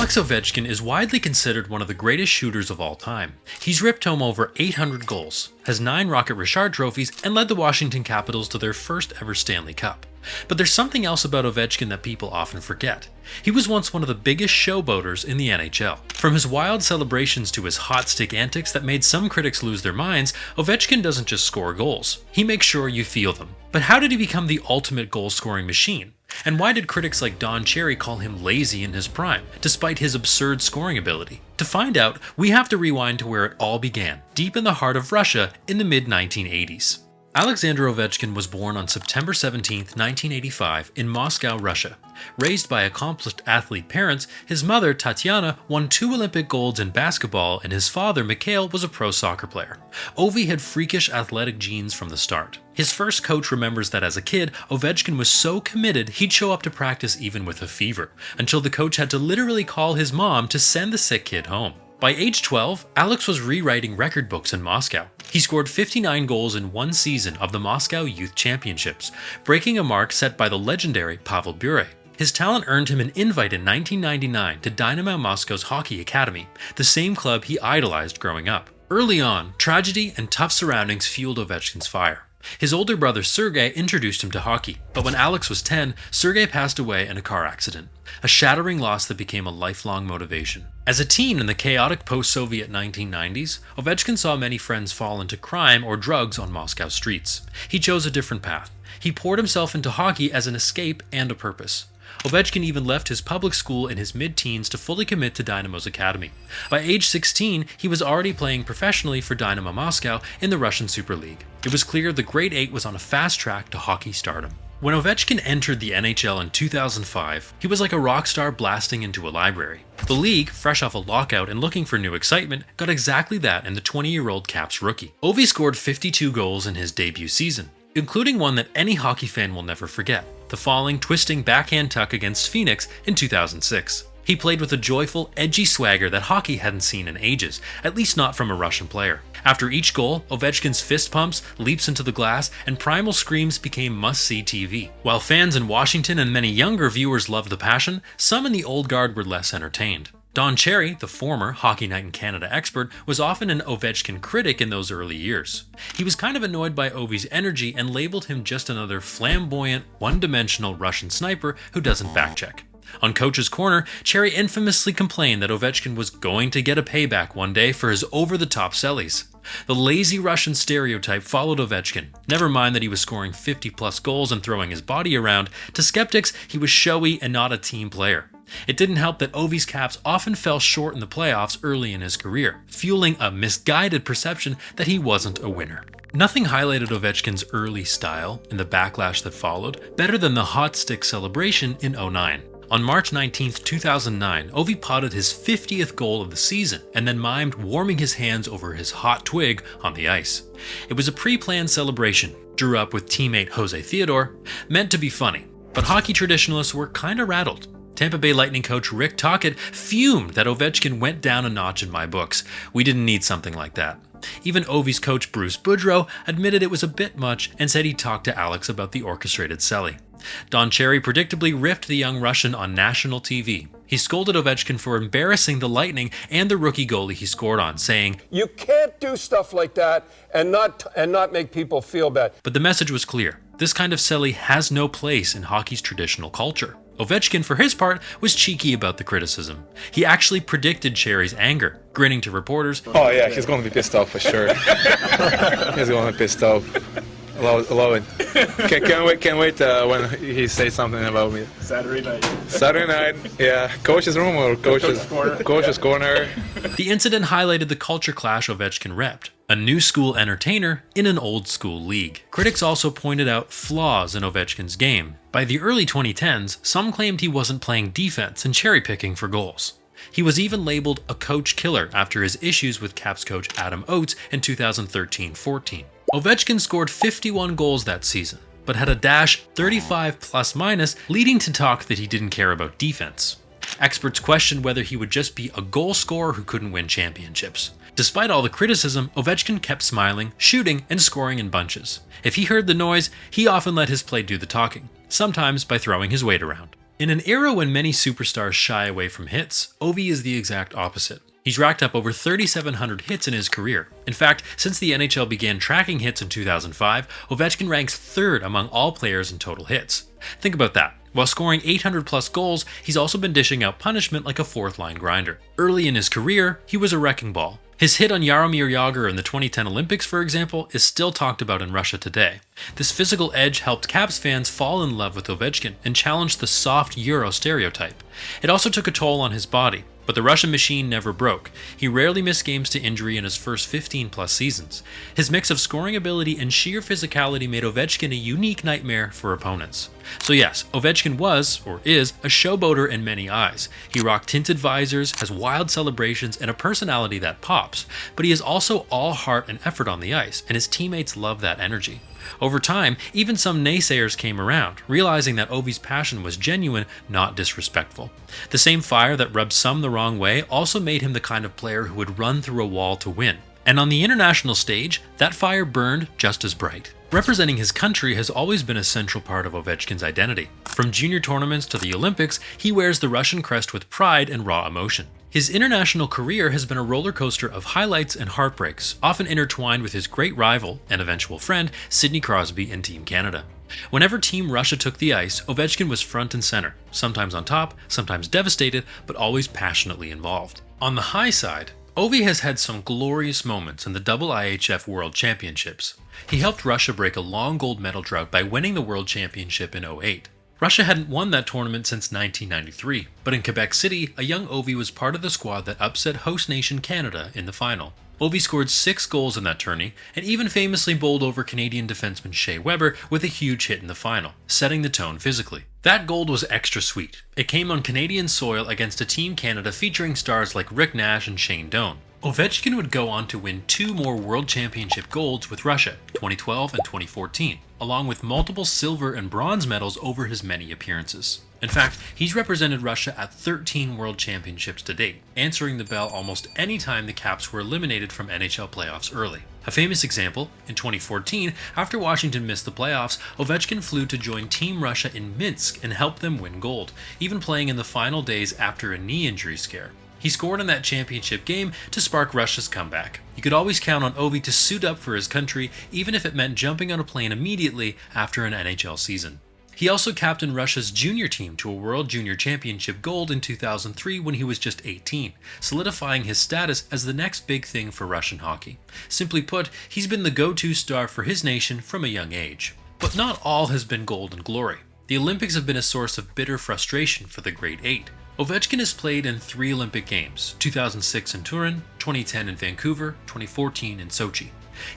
Alex Ovechkin is widely considered one of the greatest shooters of all time. He's ripped home over 800 goals, has 9 Rocket Richard trophies, and led the Washington Capitals to their first ever Stanley Cup. But there's something else about Ovechkin that people often forget. He was once one of the biggest showboaters in the NHL. From his wild celebrations to his hot stick antics that made some critics lose their minds, Ovechkin doesn't just score goals. He makes sure you feel them. But how did he become the ultimate goal-scoring machine? And why did critics like Don Cherry call him lazy in his prime, despite his absurd scoring ability? To find out, we have to rewind to where it all began, deep in the heart of Russia in the mid-1980s. Alexander Ovechkin was born on September 17, 1985, in Moscow, Russia. Raised by accomplished athlete parents, his mother, Tatiana, won 2 Olympic golds in basketball, and his father, Mikhail, was a pro soccer player. Ovi had freakish athletic genes from the start. His first coach remembers that as a kid, Ovechkin was so committed he'd show up to practice even with a fever, until the coach had to literally call his mom to send the sick kid home. By age 12, Alex was rewriting record books in Moscow. He scored 59 goals in one season of the Moscow Youth Championships, breaking a mark set by the legendary Pavel Bure. His talent earned him an invite in 1999 to Dynamo Moscow's hockey academy, the same club he idolized growing up. Early on, tragedy and tough surroundings fueled Ovechkin's fire. His older brother Sergei introduced him to hockey, but when Alex was 10, Sergei passed away in a car accident, a shattering loss that became a lifelong motivation. As a teen in the chaotic post-Soviet 1990s, Ovechkin saw many friends fall into crime or drugs on Moscow streets. He chose a different path. He poured himself into hockey as an escape and a purpose. Ovechkin even left his public school in his mid-teens to fully commit to Dynamo's academy. By age 16, he was already playing professionally for Dynamo Moscow in the Russian Super League. It was clear the Great Eight was on a fast track to hockey stardom. When Ovechkin entered the NHL in 2005, he was like a rock star blasting into a library. The league, fresh off a lockout and looking for new excitement, got exactly that in the 20-year-old Caps rookie. Ovi scored 52 goals in his debut season, including one that any hockey fan will never forget, the falling, twisting backhand tuck against Phoenix in 2006. He played with a joyful, edgy swagger that hockey hadn't seen in ages, at least not from a Russian player. After each goal, Ovechkin's fist pumps, leaps into the glass, and primal screams became must-see TV. While fans in Washington and many younger viewers loved the passion, some in the old guard were less entertained. Don Cherry, the former Hockey Night in Canada expert, was often an Ovechkin critic in those early years. He was kind of annoyed by Ovi's energy and labeled him just another flamboyant, one-dimensional Russian sniper who doesn't backcheck. On Coach's Corner, Cherry infamously complained that Ovechkin was going to get a payback one day for his over-the-top sellies. The lazy Russian stereotype followed Ovechkin. Never mind that he was scoring 50-plus goals and throwing his body around. To skeptics, he was showy and not a team player. It didn't help that Ovi's Caps often fell short in the playoffs early in his career, fueling a misguided perception that he wasn't a winner. Nothing highlighted Ovechkin's early style and the backlash that followed better than the hot stick celebration in 2009. On March 19, 2009, Ovi potted his 50th goal of the season and then mimed warming his hands over his hot twig on the ice. It was a pre-planned celebration, drew up with teammate Jose Theodore, meant to be funny, but hockey traditionalists were kinda rattled. Tampa Bay Lightning coach Rick Tocchet fumed that Ovechkin went down a notch in my books. We didn't need something like that. Even Ovi's coach Bruce Boudreau admitted it was a bit much and said he talked to Alex about the orchestrated celly. Don Cherry predictably ripped the young Russian on national TV. He scolded Ovechkin for embarrassing the Lightning and the rookie goalie he scored on, saying, "You can't do stuff like that and not make people feel bad." But the message was clear. This kind of celly has no place in hockey's traditional culture. Ovechkin, for his part, was cheeky about the criticism. He actually predicted Cherry's anger, grinning to reporters. "Oh yeah, he's going to be pissed off for sure. He's going to be pissed off. I love it. Can't wait when he says something about me. Saturday night, yeah. Coach's room or coach's corner. The incident highlighted the culture clash Ovechkin repped. A new school entertainer in an old school league. Critics also pointed out flaws in Ovechkin's game. By the early 2010s, some claimed he wasn't playing defense and cherry-picking for goals. He was even labeled a coach killer after his issues with Caps coach Adam Oates in 2013-14. Ovechkin scored 51 goals that season, but had a dash 35 plus minus, leading to talk that he didn't care about defense. Experts questioned whether he would just be a goal scorer who couldn't win championships. Despite all the criticism, Ovechkin kept smiling, shooting, and scoring in bunches. If he heard the noise, he often let his play do the talking, sometimes by throwing his weight around. In an era when many superstars shy away from hits, Ovi is the exact opposite. He's racked up over 3,700 hits in his career. In fact, since the NHL began tracking hits in 2005, Ovechkin ranks third among all players in total hits. Think about that. While scoring 800 plus goals, he's also been dishing out punishment like a fourth-line grinder. Early in his career, he was a wrecking ball. His hit on Jaromir Jagr in the 2010 Olympics, for example, is still talked about in Russia today. This physical edge helped Caps fans fall in love with Ovechkin and challenge the soft Euro stereotype. It also took a toll on his body, but the Russian machine never broke. He rarely missed games to injury in his first 15-plus seasons. His mix of scoring ability and sheer physicality made Ovechkin a unique nightmare for opponents. So yes, Ovechkin was, or is, a showboater in many eyes. He rocked tinted visors, has wild celebrations, and a personality that pops. But he is also all heart and effort on the ice, and his teammates love that energy. Over time, even some naysayers came around, realizing that Ovi's passion was genuine, not disrespectful. The same fire that rubbed some the wrong way also made him the kind of player who would run through a wall to win. And on the international stage, that fire burned just as bright. Representing his country has always been a central part of Ovechkin's identity. From junior tournaments to the Olympics, he wears the Russian crest with pride and raw emotion. His international career has been a roller coaster of highlights and heartbreaks, often intertwined with his great rival and eventual friend, Sidney Crosby and Team Canada. Whenever Team Russia took the ice, Ovechkin was front and center, sometimes on top, sometimes devastated, but always passionately involved. On the high side, Ovi has had some glorious moments in the IIHF World Championships. He helped Russia break a long gold medal drought by winning the World Championship in 2008. Russia hadn't won that tournament since 1993, but in Quebec City, a young Ovi was part of the squad that upset host nation Canada in the final. Ovi scored 6 goals in that tourney, and even famously bowled over Canadian defenseman Shea Weber with a huge hit in the final, setting the tone physically. That gold was extra sweet. It came on Canadian soil against a Team Canada featuring stars like Rick Nash and Shane Doan. Ovechkin would go on to win 2 more World Championship golds with Russia, 2012 and 2014, along with multiple silver and bronze medals over his many appearances. In fact, he's represented Russia at 13 World Championships to date, answering the bell almost any time the Caps were eliminated from NHL playoffs early. A famous example, in 2014, after Washington missed the playoffs, Ovechkin flew to join Team Russia in Minsk and helped them win gold, even playing in the final days after a knee injury scare. He scored in that championship game to spark Russia's comeback. You could always count on Ovi to suit up for his country, even if it meant jumping on a plane immediately after an NHL season. He also captained Russia's junior team to a World Junior Championship gold in 2003 when he was just 18, solidifying his status as the next big thing for Russian hockey. Simply put, he's been the go-to star for his nation from a young age. But not all has been gold and glory. The Olympics have been a source of bitter frustration for the Great Eight. Ovechkin has played in 3 Olympic Games, 2006 in Turin, 2010 in Vancouver, 2014 in Sochi.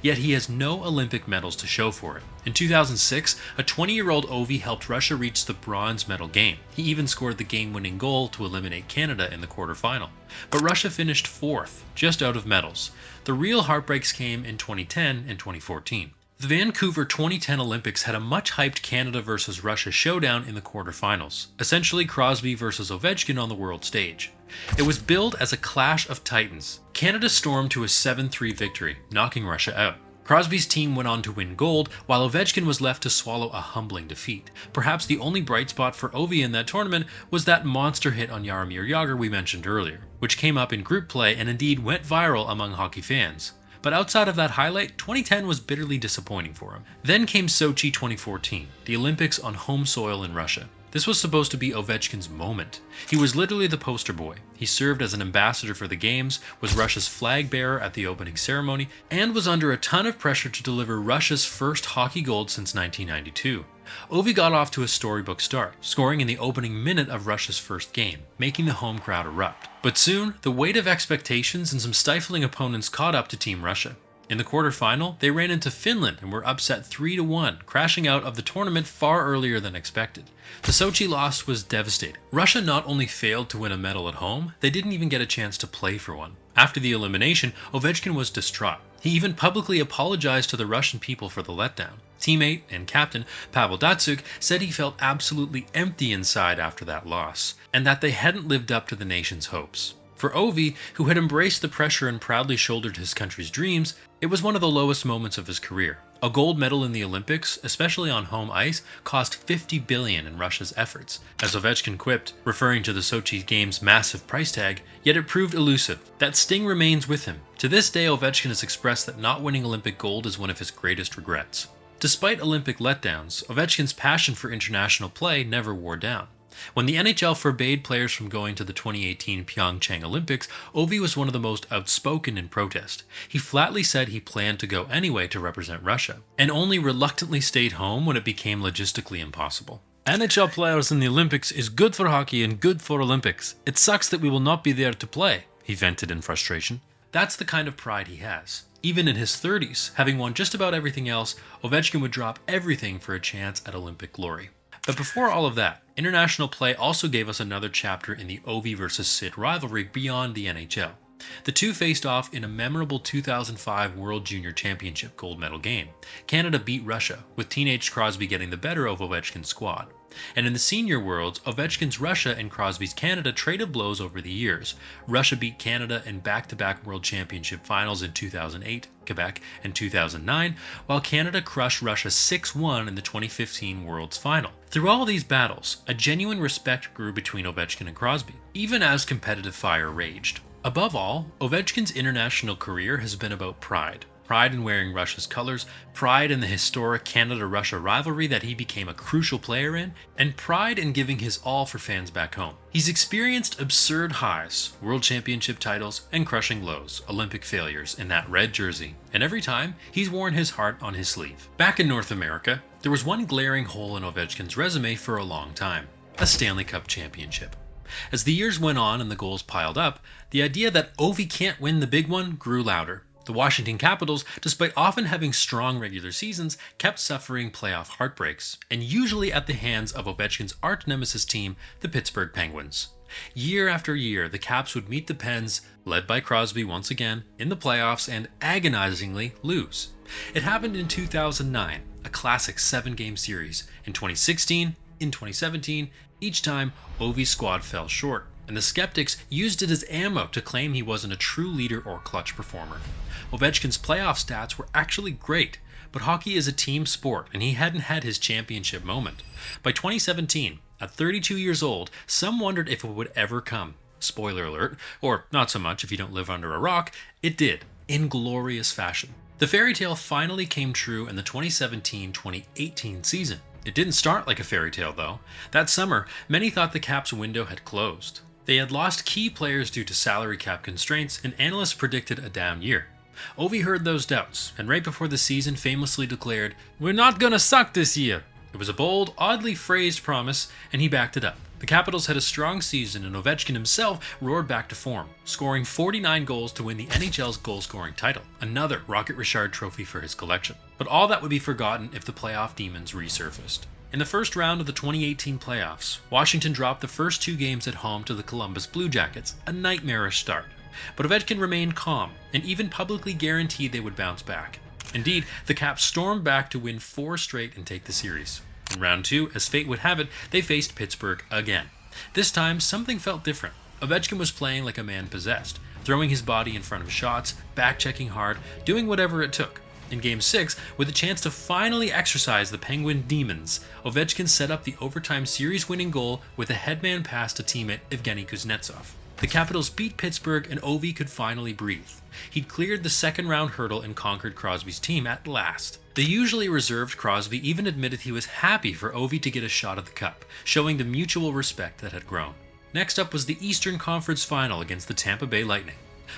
Yet he has no Olympic medals to show for it. In 2006, a 20-year-old Ovi helped Russia reach the bronze medal game. He even scored the game-winning goal to eliminate Canada in the quarterfinal. But Russia finished 4th, just out of medals. The real heartbreaks came in 2010 and 2014. The Vancouver 2010 Olympics had a much-hyped Canada versus Russia showdown in the quarterfinals, essentially Crosby versus Ovechkin on the world stage. It was billed as a clash of titans. Canada stormed to a 7-3 victory, knocking Russia out. Crosby's team went on to win gold, while Ovechkin was left to swallow a humbling defeat. Perhaps the only bright spot for Ovi in that tournament was that monster hit on Jaromir Jagr we mentioned earlier, which came up in group play and indeed went viral among hockey fans. But outside of that highlight, 2010 was bitterly disappointing for him. Then came Sochi 2014, the Olympics on home soil in Russia. This was supposed to be Ovechkin's moment. He was literally the poster boy. He served as an ambassador for the games, was Russia's flag bearer at the opening ceremony, and was under a ton of pressure to deliver Russia's first hockey gold since 1992. Ovi got off to a storybook start, scoring in the opening minute of Russia's first game, making the home crowd erupt. But soon, the weight of expectations and some stifling opponents caught up to Team Russia. In the quarterfinal, they ran into Finland and were upset 3-1, crashing out of the tournament far earlier than expected. The Sochi loss was devastating. Russia not only failed to win a medal at home, they didn't even get a chance to play for one. After the elimination, Ovechkin was distraught. He even publicly apologized to the Russian people for the letdown. Teammate and captain Pavel Datsyuk said he felt absolutely empty inside after that loss, and that they hadn't lived up to the nation's hopes. For Ovi, who had embraced the pressure and proudly shouldered his country's dreams, it was one of the lowest moments of his career. A gold medal in the Olympics, especially on home ice, cost $50 billion in Russia's efforts. As Ovechkin quipped, referring to the Sochi Games' massive price tag, yet it proved elusive. That sting remains with him. To this day, Ovechkin has expressed that not winning Olympic gold is one of his greatest regrets. Despite Olympic letdowns, Ovechkin's passion for international play never wore down. When the NHL forbade players from going to the 2018 Pyeongchang Olympics, Ovi was one of the most outspoken in protest. He flatly said he planned to go anyway to represent Russia, and only reluctantly stayed home when it became logistically impossible. NHL players in the Olympics is good for hockey and good for Olympics. It sucks that we will not be there to play, he vented in frustration. That's the kind of pride he has. Even in his 30s, having won just about everything else, Ovechkin would drop everything for a chance at Olympic glory. But before all of that, international play also gave us another chapter in the Ovi vs. Sid rivalry beyond the NHL. The two faced off in a memorable 2005 World Junior Championship gold medal game. Canada beat Russia, with teenage Crosby getting the better of Ovechkin's squad. And in the senior worlds, Ovechkin's Russia and Crosby's Canada traded blows over the years. Russia beat Canada in back-to-back World Championship finals in 2008, Quebec, and 2009, while Canada crushed Russia 6-1 in the 2015 World's final. Through all these battles, a genuine respect grew between Ovechkin and Crosby, even as competitive fire raged. Above all, Ovechkin's international career has been about pride. Pride in wearing Russia's colors, pride in the historic Canada-Russia rivalry that he became a crucial player in, and pride in giving his all for fans back home. He's experienced absurd highs, world championship titles, and crushing lows, Olympic failures, in that red jersey, and every time, he's worn his heart on his sleeve. Back in North America, there was one glaring hole in Ovechkin's resume for a long time: a Stanley Cup championship. As the years went on and the goals piled up, the idea that Ovi can't win the big one grew louder. The Washington Capitals, despite often having strong regular seasons, kept suffering playoff heartbreaks, and usually at the hands of Ovechkin's arch-nemesis team, the Pittsburgh Penguins. Year after year, the Caps would meet the Pens, led by Crosby once again, in the playoffs and agonizingly lose. It happened in 2009, a classic 7-game series. In 2016, in 2017, each time, Ovi's squad fell short, and the skeptics used it as ammo to claim he wasn't a true leader or clutch performer. Ovechkin's playoff stats were actually great, but hockey is a team sport, and he hadn't had his championship moment. By 2017, at 32 years old, some wondered if it would ever come. Spoiler alert, or not so much if you don't live under a rock, it did, in glorious fashion. The fairy tale finally came true in the 2017-2018 season. It didn't start like a fairy tale, though. That summer, many thought the Caps' window had closed. They had lost key players due to salary cap constraints, and analysts predicted a down year. Ovi heard those doubts, and right before the season famously declared, "We're not gonna suck this year." It was a bold, oddly phrased promise, and he backed it up. The Capitals had a strong season, and Ovechkin himself roared back to form, scoring 49 goals to win the NHL's goal-scoring title, another Rocket Richard trophy for his collection. But all that would be forgotten if the playoff demons resurfaced. In the first round of the 2018 playoffs, Washington dropped the first 2 games at home to the Columbus Blue Jackets, a nightmarish start. But Ovechkin remained calm, and even publicly guaranteed they would bounce back. Indeed, the Caps stormed back to win 4 straight and take the series. In round 2, as fate would have it, they faced Pittsburgh again. This time, something felt different. Ovechkin was playing like a man possessed, throwing his body in front of shots, back-checking hard, doing whatever it took. In Game 6, with a chance to finally exorcise the Penguin demons, Ovechkin set up the overtime series-winning goal with a headman pass to teammate Evgeny Kuznetsov. The Capitals beat Pittsburgh, and Ovi could finally breathe. He'd cleared the second-round hurdle and conquered Crosby's team at last. The usually reserved Crosby even admitted he was happy for Ovi to get a shot at the cup, showing the mutual respect that had grown. Next up was the Eastern Conference Final against the Tampa Bay Lightning.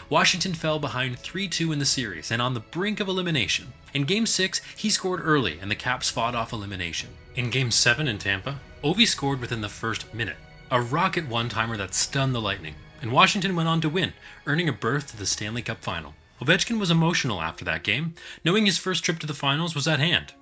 Washington fell behind 3-2 in the series and on the brink of elimination. In Game 6, he scored early, and the Caps fought off elimination. In Game 7 in Tampa, Ovi scored within the first minute, a rocket one-timer that stunned the Lightning, and Washington went on to win, earning a berth to the Stanley Cup final. Ovechkin was emotional after that game, knowing his first trip to the finals was at hand.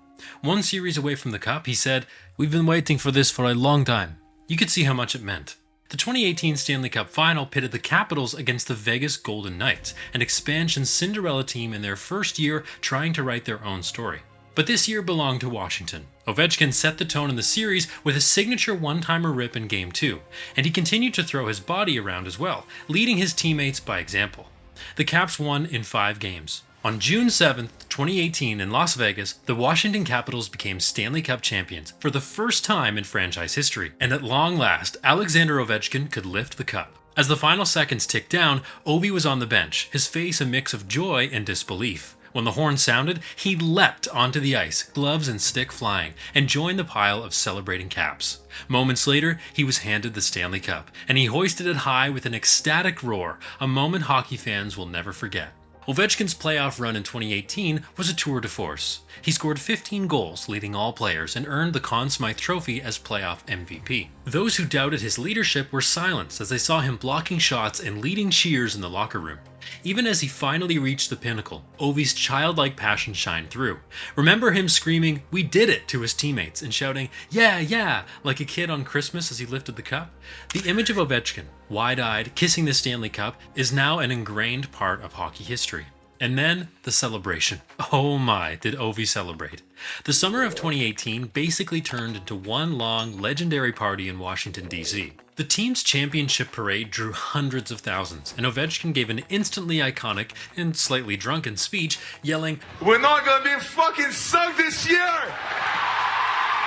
One series away from the Cup, he said, "We've been waiting for this for a long time." You could see how much it meant. The 2018 Stanley Cup final pitted the Capitals against the Vegas Golden Knights, an expansion Cinderella team in their first year trying to write their own story. But this year belonged to Washington. Ovechkin set the tone in the series with a signature one-timer rip in Game 2, and he continued to throw his body around as well, leading his teammates by example. The Caps won in 5 games. On June 7th, 2018 in Las Vegas, the Washington Capitals became Stanley Cup champions for the first time in franchise history, and at long last, Alexander Ovechkin could lift the cup. As the final seconds ticked down, Ovi was on the bench, his face a mix of joy and disbelief. When the horn sounded, he leapt onto the ice, gloves and stick flying, and joined the pile of celebrating Caps. Moments later, he was handed the Stanley Cup, and he hoisted it high with an ecstatic roar, a moment hockey fans will never forget. Ovechkin's playoff run in 2018 was a tour de force. He scored 15 goals, leading all players, and earned the Conn Smythe Trophy as playoff MVP. Those who doubted his leadership were silenced as they saw him blocking shots and leading cheers in the locker room. Even as he finally reached the pinnacle, Ovi's childlike passion shined through. Remember him screaming, "We did it," to his teammates and shouting, "Yeah, yeah," like a kid on Christmas as he lifted the cup? The image of Ovechkin, wide-eyed, kissing the Stanley Cup, is now an ingrained part of hockey history. And then, the celebration. Oh my, did Ovi celebrate. The summer of 2018 basically turned into one long, legendary party in Washington, D.C. The team's championship parade drew hundreds of thousands, and Ovechkin gave an instantly iconic and slightly drunken speech, yelling, We're not gonna be fucking sucked this year!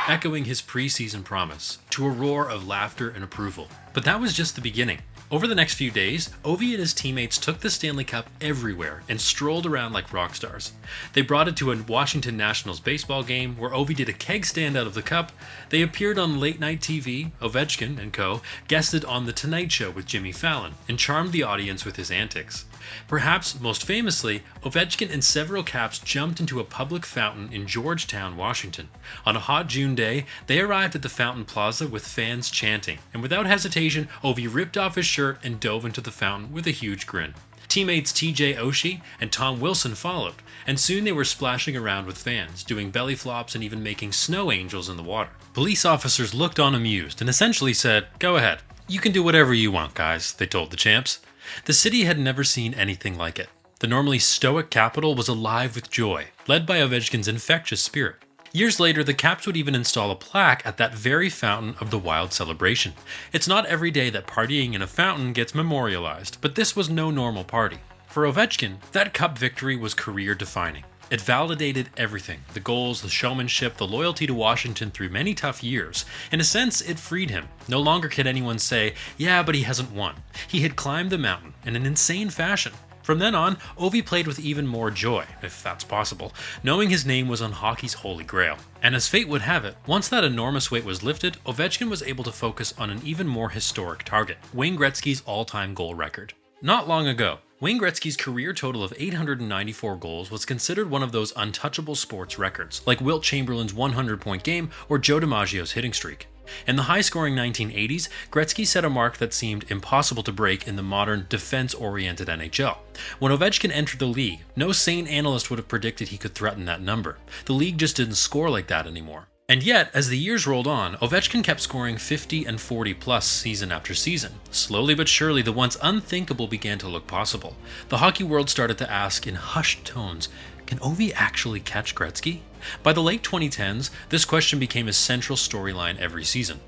Echoing his preseason promise, to a roar of laughter and approval. But that was just the beginning. Over the next few days, Ovi and his teammates took the Stanley Cup everywhere and strolled around like rock stars. They brought it to a Washington Nationals baseball game where Ovi did a keg stand out of the cup. They appeared on late night TV, Ovechkin and co. guested on The Tonight Show with Jimmy Fallon, and charmed the audience with his antics. Perhaps most famously, Ovechkin and several Caps jumped into a public fountain in Georgetown, Washington. On a hot June day, they arrived at the fountain plaza with fans chanting, and without hesitation, Ovi ripped off his shirt and dove into the fountain with a huge grin. Teammates TJ Oshie and Tom Wilson followed, and soon they were splashing around with fans, doing belly flops and even making snow angels in the water. Police officers looked on amused and essentially said, "Go ahead, you can do whatever you want, guys," they told the champs. The city had never seen anything like it. The normally stoic capital was alive with joy, led by Ovechkin's infectious spirit. Years later, the Caps would even install a plaque at that very fountain of the wild celebration. It's not every day that partying in a fountain gets memorialized, but this was no normal party. For Ovechkin, that cup victory was career-defining. It validated everything, the goals, the showmanship, the loyalty to Washington through many tough years. In a sense, it freed him. No longer could anyone say, "Yeah, but he hasn't won." He had climbed the mountain in an insane fashion. From then on, Ovi played with even more joy, if that's possible, knowing his name was on hockey's holy grail. And as fate would have it, once that enormous weight was lifted, Ovechkin was able to focus on an even more historic target, Wayne Gretzky's all-time goal record. Not long ago, Wayne Gretzky's career total of 894 goals was considered one of those untouchable sports records, like Wilt Chamberlain's 100-point game or Joe DiMaggio's hitting streak. In the high-scoring 1980s, Gretzky set a mark that seemed impossible to break in the modern, defense-oriented NHL. When Ovechkin entered the league, no sane analyst would have predicted he could threaten that number. The league just didn't score like that anymore. And yet, as the years rolled on, Ovechkin kept scoring 50 and 40 plus season after season. Slowly but surely, the once unthinkable began to look possible. The hockey world started to ask in hushed tones, can Ovi actually catch Gretzky? By the late 2010s, this question became a central storyline every season.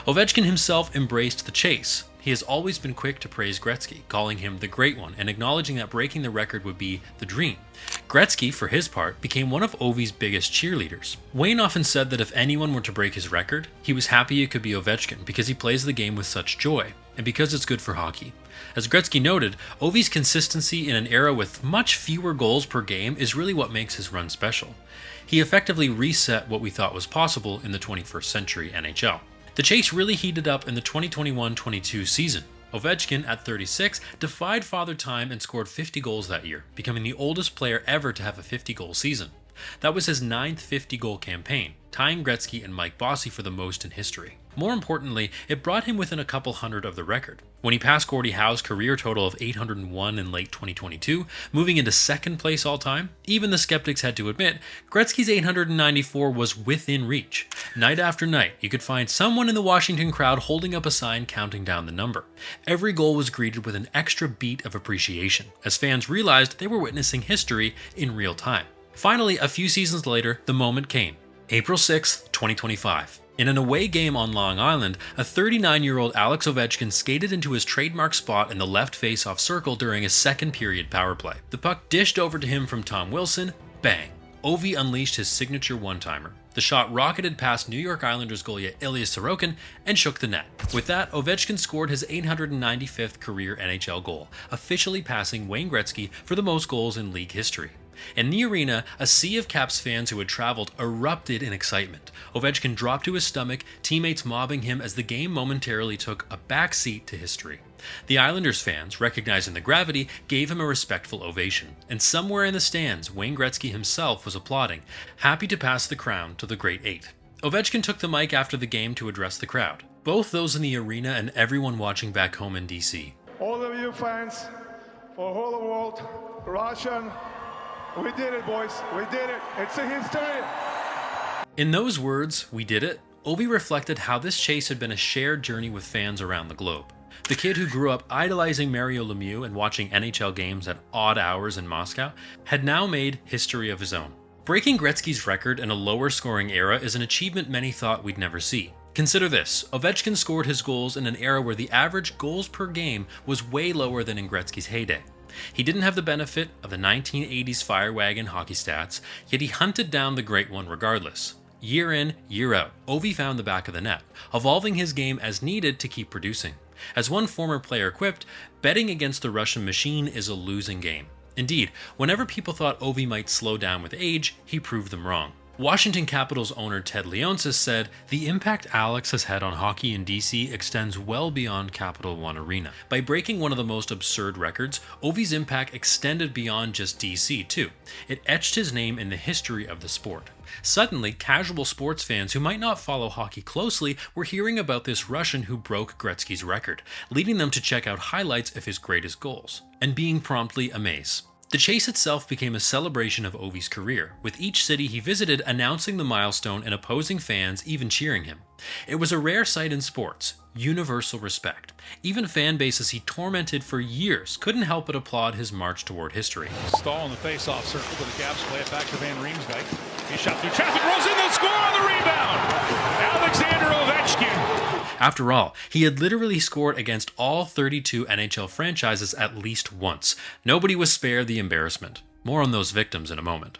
Ovechkin himself embraced the chase. He has always been quick to praise Gretzky, calling him the Great One and acknowledging that breaking the record would be the dream. Gretzky, for his part, became one of Ovi's biggest cheerleaders. Wayne often said that if anyone were to break his record, he was happy it could be Ovechkin because he plays the game with such joy, and because it's good for hockey. As Gretzky noted, Ovi's consistency in an era with much fewer goals per game is really what makes his run special. He effectively reset what we thought was possible in the 21st century NHL. The chase really heated up in the 2021-22 season. Ovechkin, at 36, defied Father Time and scored 50 goals that year, becoming the oldest player ever to have a 50-goal season. That was his 9th 50-goal campaign, tying Gretzky and Mike Bossy for the most in history. More importantly, it brought him within a couple hundred of the record. When he passed Gordie Howe's career total of 801 in late 2022, moving into second place all-time, even the skeptics had to admit, Gretzky's 894 was within reach. Night after night, you could find someone in the Washington crowd holding up a sign counting down the number. Every goal was greeted with an extra beat of appreciation, as fans realized they were witnessing history in real time. Finally, a few seasons later, the moment came. April 6th, 2025. In an away game on Long Island, a 39-year-old Alex Ovechkin skated into his trademark spot in the left face-off circle during a second period power play. The puck dished over to him from Tom Wilson. Bang! Ovi unleashed his signature one-timer. The shot rocketed past New York Islanders goalie Ilya Sorokin and shook the net. With that, Ovechkin scored his 895th career NHL goal, officially passing Wayne Gretzky for the most goals in league history. In the arena, a sea of Caps fans who had traveled erupted in excitement. Ovechkin dropped to his stomach, teammates mobbing him as the game momentarily took a backseat to history. The Islanders fans, recognizing the gravity, gave him a respectful ovation, and somewhere in the stands, Wayne Gretzky himself was applauding, happy to pass the crown to the Great Eight. Ovechkin took the mic after the game to address the crowd, both those in the arena and everyone watching back home in DC. All of you fans, for the whole world, Russian, we did it, boys. We did it. It's a history. In those words, "We did it," Ovi reflected how this chase had been a shared journey with fans around the globe. The kid who grew up idolizing Mario Lemieux and watching NHL games at odd hours in Moscow had now made history of his own. Breaking Gretzky's record in a lower scoring era is an achievement many thought we'd never see. Consider this, Ovechkin scored his goals in an era where the average goals per game was way lower than in Gretzky's heyday. He didn't have the benefit of the 1980s fire wagon hockey stats, yet he hunted down the great one regardless. Year in, year out, Ovi found the back of the net, evolving his game as needed to keep producing. As one former player quipped, betting against the Russian machine is a losing game. Indeed, whenever people thought Ovi might slow down with age, he proved them wrong. Washington Capitals owner Ted Leonsis said, "The impact Alex has had on hockey in DC extends well beyond Capital One Arena. By breaking one of the most absurd records, Ovi's impact extended beyond just DC too. It etched his name in the history of the sport." Suddenly, casual sports fans who might not follow hockey closely were hearing about this Russian who broke Gretzky's record, leading them to check out highlights of his greatest goals, and being promptly amazed. The chase itself became a celebration of Ovi's career, with each city he visited announcing the milestone and opposing fans even cheering him. It was a rare sight in sports, universal respect. Even fan bases he tormented for years couldn't help but applaud his march toward history. Stall in the face-off circle, but the Caps play it back to Van Riemsdyk. He shot through traffic, rolls in, the score on the rebound! Alexander Ovechkin! After all, he had literally scored against all 32 NHL franchises at least once. Nobody was spared the embarrassment. More on those victims in a moment.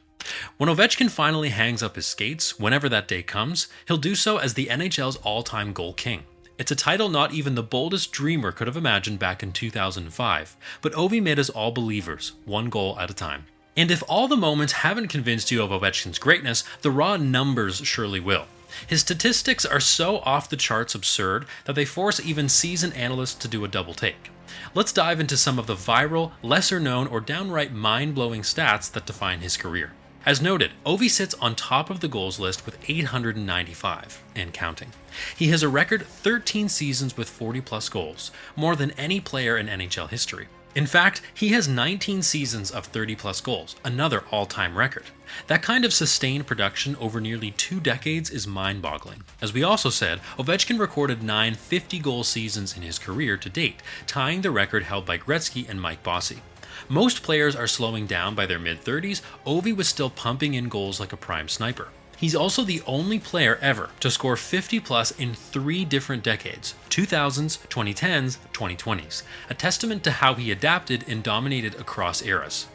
When Ovechkin finally hangs up his skates, whenever that day comes, he'll do so as the NHL's all-time goal king. It's a title not even the boldest dreamer could have imagined back in 2005, but Ovi made us all believers, one goal at a time. And if all the moments haven't convinced you of Ovechkin's greatness, the raw numbers surely will. His statistics are so off the charts absurd that they force even seasoned analysts to do a double take. Let's dive into some of the viral, lesser known, or downright mind-blowing stats that define his career. As noted, Ovi sits on top of the goals list with 895, and counting. He has a record 13 seasons with 40-plus goals, more than any player in NHL history. In fact, he has 19 seasons of 30-plus goals, another all-time record. That kind of sustained production over nearly 2 decades is mind-boggling. As we also said, Ovechkin recorded 9 50-goal seasons in his career to date, tying the record held by Gretzky and Mike Bossy. Most players are slowing down by their mid-30s, Ovi was still pumping in goals like a prime sniper. He's also the only player ever to score 50-plus in 3 different decades, 2000s, 2010s, 2020s, a testament to how he adapted and dominated across eras.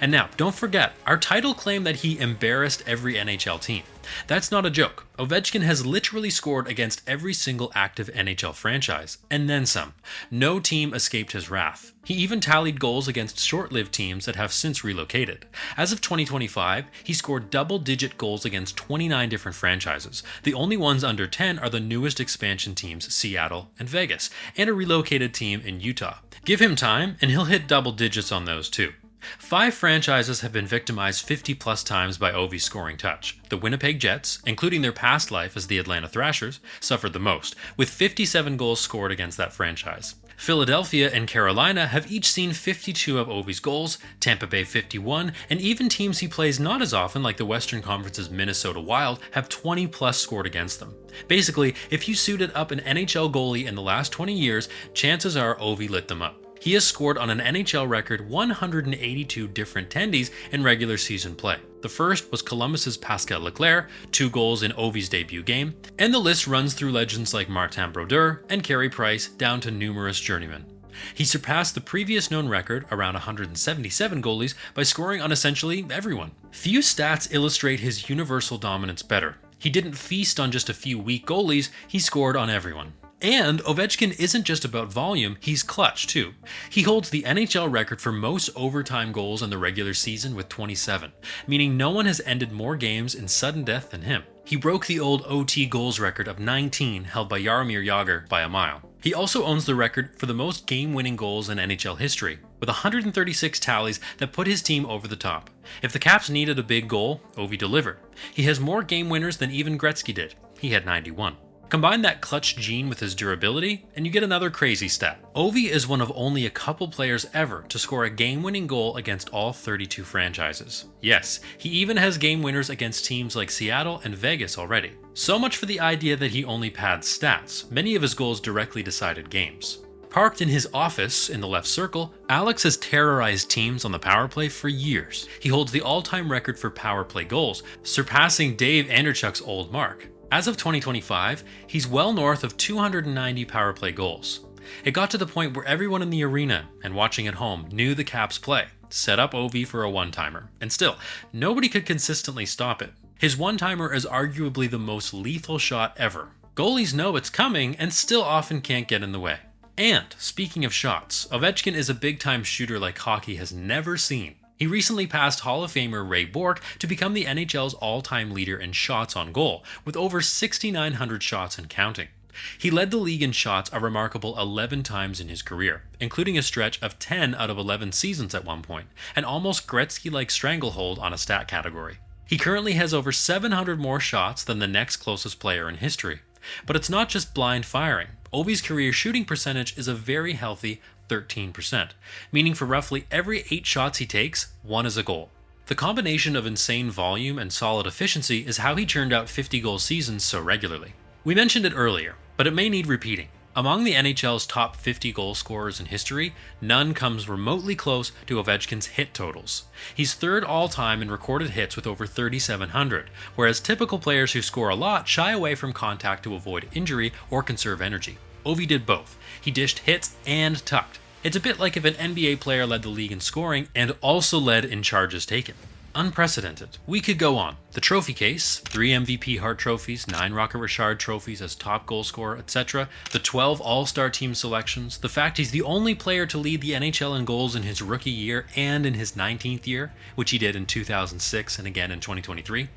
And now, don't forget, our title claimed that he embarrassed every NHL team. That's not a joke. Ovechkin has literally scored against every single active NHL franchise, and then some. No team escaped his wrath. He even tallied goals against short-lived teams that have since relocated. As of 2025, he scored double-digit goals against 29 different franchises. The only ones under 10 are the newest expansion teams, Seattle and Vegas, and a relocated team in Utah. Give him time, and he'll hit double digits on those too. 5 franchises have been victimized 50-plus times by Ovi's scoring touch. The Winnipeg Jets, including their past life as the Atlanta Thrashers, suffered the most, with 57 goals scored against that franchise. Philadelphia and Carolina have each seen 52 of Ovi's goals, Tampa Bay 51, and even teams he plays not as often, like the Western Conference's Minnesota Wild, have 20-plus scored against them. Basically, if you suited up an NHL goalie in the last 20 years, chances are Ovi lit them up. He has scored on an NHL record 182 different tendies in regular season play. The first was Columbus's Pascal Leclerc, 2 goals in Ovi's debut game, and the list runs through legends like Martin Brodeur and Carey Price down to numerous journeymen. He surpassed the previous known record, around 177 goalies, by scoring on essentially everyone. Few stats illustrate his universal dominance better. He didn't feast on just a few weak goalies, he scored on everyone. And Ovechkin isn't just about volume, he's clutch too. He holds the NHL record for most overtime goals in the regular season with 27, meaning no one has ended more games in sudden death than him. He broke the old OT goals record of 19 held by Jaromir Jagr by a mile. He also owns the record for the most game-winning goals in NHL history, with 136 tallies that put his team over the top. If the Caps needed a big goal, Ovi delivered. He has more game winners than even Gretzky did. He had 91. Combine that clutch gene with his durability, and you get another crazy stat. Ovi is one of only a couple players ever to score a game-winning goal against all 32 franchises. Yes, he even has game winners against teams like Seattle and Vegas already. So much for the idea that he only pads stats. Many of his goals directly decided games. Parked in his office in the left circle, Alex has terrorized teams on the power play for years. He holds the all-time record for power play goals, surpassing Dave Anderchuk's old mark. As of 2025, he's well north of 290 power play goals. It got to the point where everyone in the arena and watching at home knew the Caps play, set up Ovi for a one-timer, and still, nobody could consistently stop it. His one-timer is arguably the most lethal shot ever. Goalies know it's coming and still often can't get in the way. And, speaking of shots, Ovechkin is a big-time shooter like hockey has never seen. He recently passed Hall of Famer Ray Bourque to become the NHL's all-time leader in shots on goal, with over 6,900 shots and counting. He led the league in shots a remarkable 11 times in his career, including a stretch of 10 out of 11 seasons at one point, an almost Gretzky-like stranglehold on a stat category. He currently has over 700 more shots than the next closest player in history. But it's not just blind firing. Ovi's career shooting percentage is a very healthy 13%, meaning for roughly every 8 shots he takes, 1 is a goal. The combination of insane volume and solid efficiency is how he churned out 50-goal seasons so regularly. We mentioned it earlier, but it may need repeating. Among the NHL's top 50 goal scorers in history, none comes remotely close to Ovechkin's hit totals. He's third all-time in recorded hits with over 3,700, whereas typical players who score a lot shy away from contact to avoid injury or conserve energy. Ovi did both. He dished hits and tucked. It's a bit like if an NBA player led the league in scoring and also led in charges taken. Unprecedented. We could go on. The trophy case, 3 MVP Hart trophies, 9 Rocket Richard trophies as top goal scorer, etc., the 12 All-Star team selections, the fact he's the only player to lead the NHL in goals in his rookie year and in his 19th year, which he did in 2006 and again in 2023.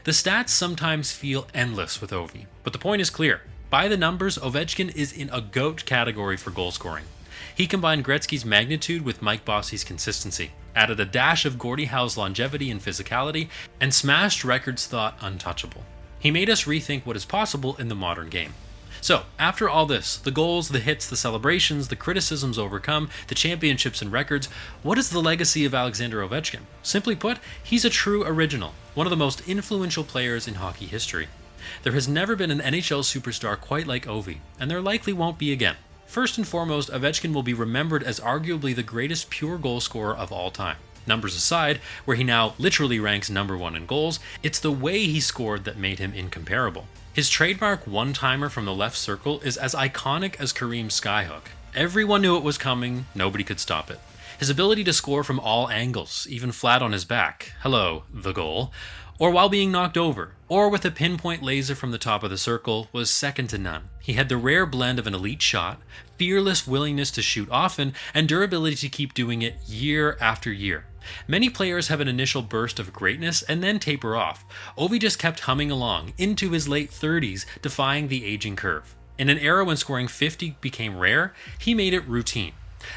The stats sometimes feel endless with Ovi, but the point is clear. By the numbers, Ovechkin is in a GOAT category for goal scoring. He combined Gretzky's magnitude with Mike Bossy's consistency, added a dash of Gordie Howe's longevity and physicality, and smashed records thought untouchable. He made us rethink what is possible in the modern game. So, after all this, the goals, the hits, the celebrations, the criticisms overcome, the championships and records, what is the legacy of Alexander Ovechkin? Simply put, he's a true original, one of the most influential players in hockey history. There has never been an NHL superstar quite like Ovi, and there likely won't be again. First and foremost, Ovechkin will be remembered as arguably the greatest pure goal scorer of all time. Numbers aside, where he now literally ranks number 1 in goals, it's the way he scored that made him incomparable. His trademark one-timer from the left circle is as iconic as Kareem's skyhook. Everyone knew it was coming, nobody could stop it. His ability to score from all angles, even flat on his back, hello, the goal, or while being knocked over, or with a pinpoint laser from the top of the circle, was second to none. He had the rare blend of an elite shot, fearless willingness to shoot often, and durability to keep doing it year after year. Many players have an initial burst of greatness and then taper off. Ovi just kept humming along, into his late 30s, defying the aging curve. In an era when scoring 50 became rare, he made it routine.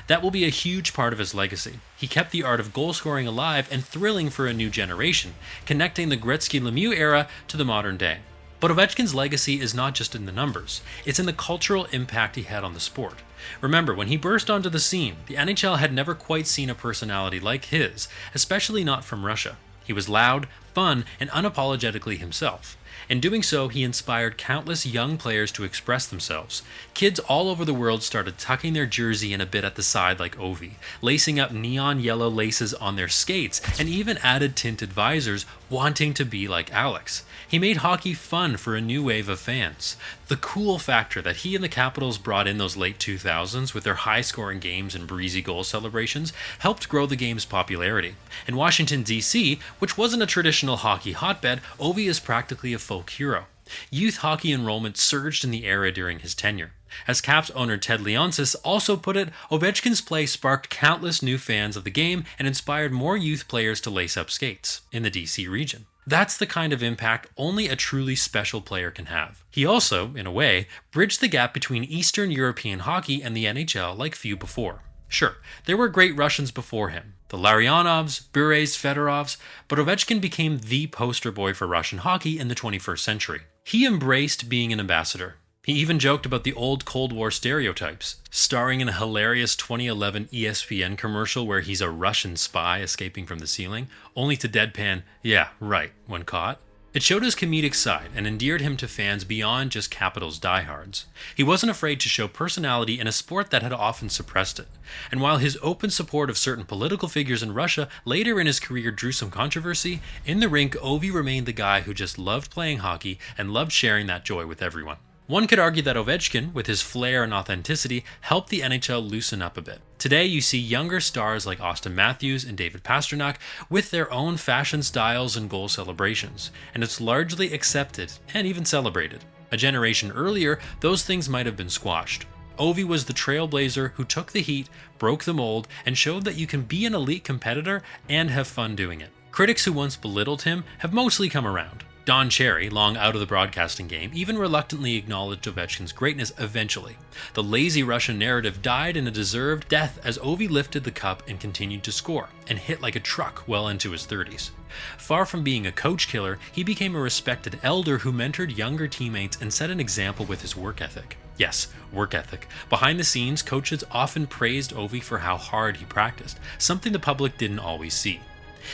That will be a huge part of his legacy. He kept the art of goal scoring alive and thrilling for a new generation, connecting the Gretzky-Lemieux era to the modern day. But Ovechkin's legacy is not just in the numbers, it's in the cultural impact he had on the sport. Remember, when he burst onto the scene, the NHL had never quite seen a personality like his, especially not from Russia. He was loud, fun and unapologetically himself. In doing so, he inspired countless young players to express themselves. Kids all over the world started tucking their jersey in a bit at the side like Ovi, lacing up neon yellow laces on their skates, and even added tinted visors, wanting to be like Alex. He made hockey fun for a new wave of fans. The cool factor that he and the Capitals brought in those late 2000s with their high-scoring games and breezy goal celebrations helped grow the game's popularity. In Washington, D.C., which wasn't a traditional hockey hotbed, Ovi is practically a folk hero. Youth hockey enrollment surged in the era during his tenure. As Caps owner Ted Leonsis also put it, Ovechkin's play sparked countless new fans of the game and inspired more youth players to lace up skates in the DC region. That's the kind of impact only a truly special player can have. He also, in a way, bridged the gap between Eastern European hockey and the NHL like few before. Sure, there were great Russians before him, the Larionovs, Bures, Fedorovs, but Ovechkin became the poster boy for Russian hockey in the 21st century. He embraced being an ambassador. He even joked about the old Cold War stereotypes, starring in a hilarious 2011 ESPN commercial where he's a Russian spy escaping from the ceiling, only to deadpan, "Yeah, right," when caught. It showed his comedic side and endeared him to fans beyond just Capitals diehards. He wasn't afraid to show personality in a sport that had often suppressed it. And while his open support of certain political figures in Russia later in his career drew some controversy, in the rink Ovi remained the guy who just loved playing hockey and loved sharing that joy with everyone. One could argue that Ovechkin, with his flair and authenticity, helped the NHL loosen up a bit. Today, you see younger stars like Austin Matthews and David Pastrnak with their own fashion styles and goal celebrations, and it's largely accepted and even celebrated. A generation earlier, those things might have been squashed. Ovi was the trailblazer who took the heat, broke the mold, and showed that you can be an elite competitor and have fun doing it. Critics who once belittled him have mostly come around. Don Cherry, long out of the broadcasting game, even reluctantly acknowledged Ovechkin's greatness eventually. The lazy Russian narrative died in a deserved death as Ovi lifted the cup and continued to score, and hit like a truck well into his 30s. Far from being a coach killer, he became a respected elder who mentored younger teammates and set an example with his work ethic. Yes, work ethic. Behind the scenes, coaches often praised Ovi for how hard he practiced, something the public didn't always see.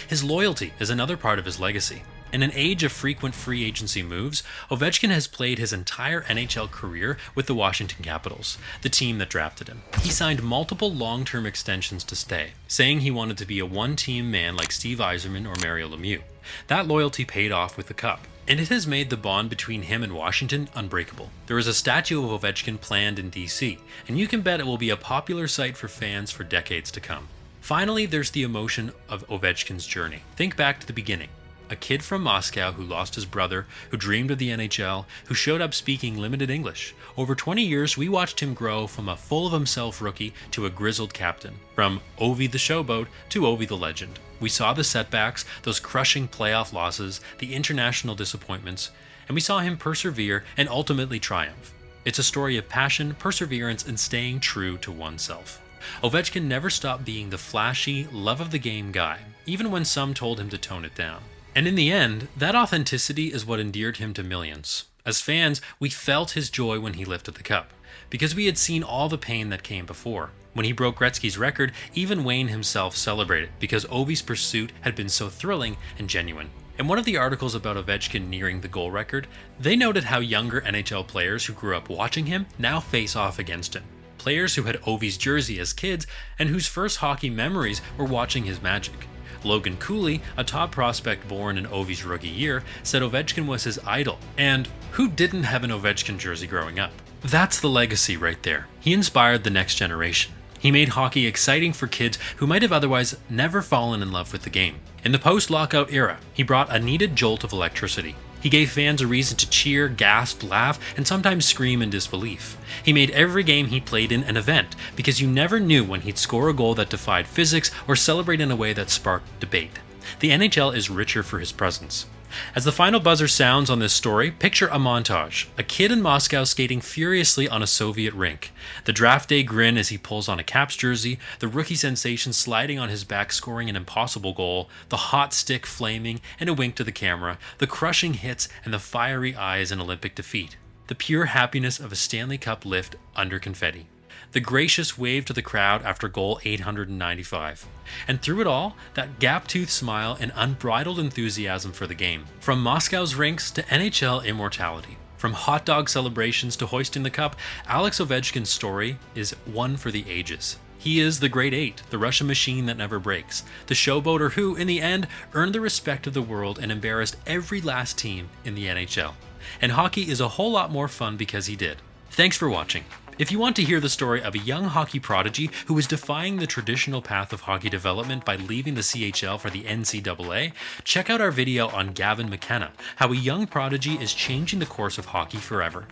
His loyalty is another part of his legacy. In an age of frequent free agency moves, Ovechkin has played his entire NHL career with the Washington Capitals, the team that drafted him. He signed multiple long-term extensions to stay, saying he wanted to be a one-team man like Steve Yzerman or Mario Lemieux. That loyalty paid off with the cup, and it has made the bond between him and Washington unbreakable. There is a statue of Ovechkin planned in DC, and you can bet it will be a popular sight for fans for decades to come. Finally, there's the emotion of Ovechkin's journey. Think back to the beginning. A kid from Moscow who lost his brother, who dreamed of the NHL, who showed up speaking limited English. Over 20 years, we watched him grow from a full-of-himself rookie to a grizzled captain, from Ovi the Showboat to Ovi the Legend. We saw the setbacks, those crushing playoff losses, the international disappointments, and we saw him persevere and ultimately triumph. It's a story of passion, perseverance, and staying true to oneself. Ovechkin never stopped being the flashy, love-of-the-game guy, even when some told him to tone it down. And in the end, that authenticity is what endeared him to millions. As fans, we felt his joy when he lifted the cup, because we had seen all the pain that came before. When he broke Gretzky's record, even Wayne himself celebrated, because Ovi's pursuit had been so thrilling and genuine. In one of the articles about Ovechkin nearing the goal record, they noted how younger NHL players who grew up watching him now face off against him. Players who had Ovi's jersey as kids and whose first hockey memories were watching his magic. Logan Cooley, a top prospect born in Ovi's rookie year, said Ovechkin was his idol. And who didn't have an Ovechkin jersey growing up? That's the legacy right there. He inspired the next generation. He made hockey exciting for kids who might have otherwise never fallen in love with the game. In the post-lockout era, he brought a needed jolt of electricity. He gave fans a reason to cheer, gasp, laugh, and sometimes scream in disbelief. He made every game he played in an event, because you never knew when he'd score a goal that defied physics or celebrate in a way that sparked debate. The NHL is richer for his presence. As the final buzzer sounds on this story, picture a montage. A kid in Moscow skating furiously on a Soviet rink. The draft day grin as he pulls on a Caps jersey, the rookie sensation sliding on his back scoring an impossible goal, the hot stick flaming and a wink to the camera, the crushing hits and the fiery eyes in Olympic defeat. The pure happiness of a Stanley Cup lift under confetti. the gracious wave to the crowd after goal 895. And through it all, that gap-toothed smile and unbridled enthusiasm for the game. From Moscow's rinks to NHL immortality, from hot dog celebrations to hoisting the cup, Alex Ovechkin's story is one for the ages. He is the Great Eight, the Russian machine that never breaks, the showboater who, in the end, earned the respect of the world and embarrassed every last team in the NHL. And hockey is a whole lot more fun because he did. Thanks for watching. If you want to hear the story of a young hockey prodigy who is defying the traditional path of hockey development by leaving the CHL for the NCAA, check out our video on Gavin McKenna, how a young prodigy is changing the course of hockey forever.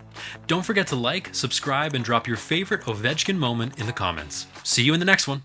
Don't forget to like, subscribe, and drop your favorite Ovechkin moment in the comments. See you in the next one.